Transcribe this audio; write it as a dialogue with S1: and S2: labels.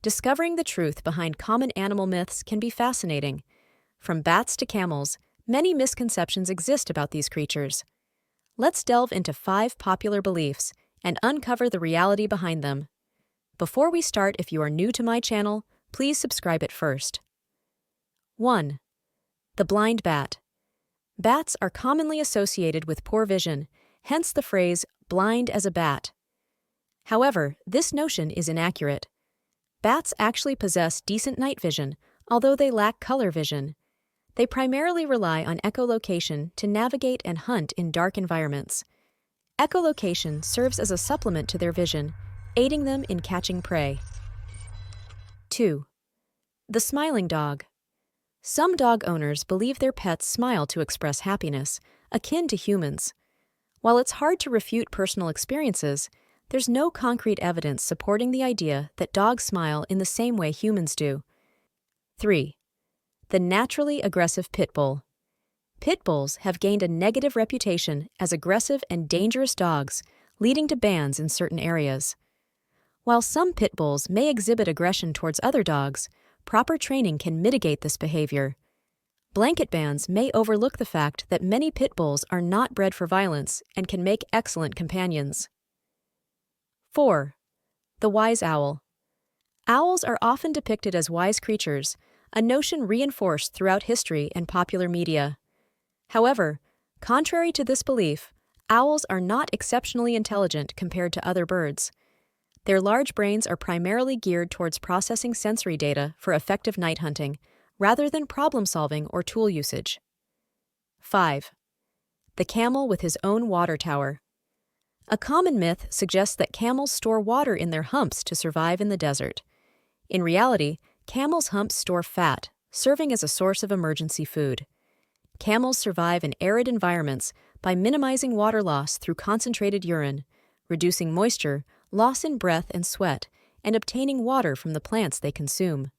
S1: Discovering the truth behind common animal myths can be fascinating. From bats to camels, many misconceptions exist about these creatures. Let's delve into 5 popular beliefs and uncover the reality behind them. Before we start, if you are new to my channel, please subscribe it first. 1. The blind bat. Bats are commonly associated with poor vision, hence the phrase, blind as a bat. However, this notion is inaccurate. Bats actually possess decent night vision, although they lack color vision. They primarily rely on echolocation to navigate and hunt in dark environments. Echolocation serves as a supplement to their vision, aiding them in catching prey. 2. The smiling dog. Some dog owners believe their pets smile to express happiness, akin to humans. While it's hard to refute personal experiences, there's no concrete evidence supporting the idea that dogs smile in the same way humans do. 3. The naturally aggressive pit bull. Pit bulls have gained a negative reputation as aggressive and dangerous dogs, leading to bans in certain areas. While some pit bulls may exhibit aggression towards other dogs, proper training can mitigate this behavior. Blanket bans may overlook the fact that many pit bulls are not bred for violence and can make excellent companions. 4. The wise owl. Owls are often depicted as wise creatures, a notion reinforced throughout history and popular media. However, contrary to this belief, owls are not exceptionally intelligent compared to other birds. Their large brains are primarily geared towards processing sensory data for effective night hunting, rather than problem-solving or tool usage. 5. The camel with his own water tower. A common myth suggests that camels store water in their humps to survive in the desert. In reality, camels' humps store fat, serving as a source of emergency food. Camels survive in arid environments by minimizing water loss through concentrated urine, reducing moisture, loss in breath and sweat, and obtaining water from the plants they consume.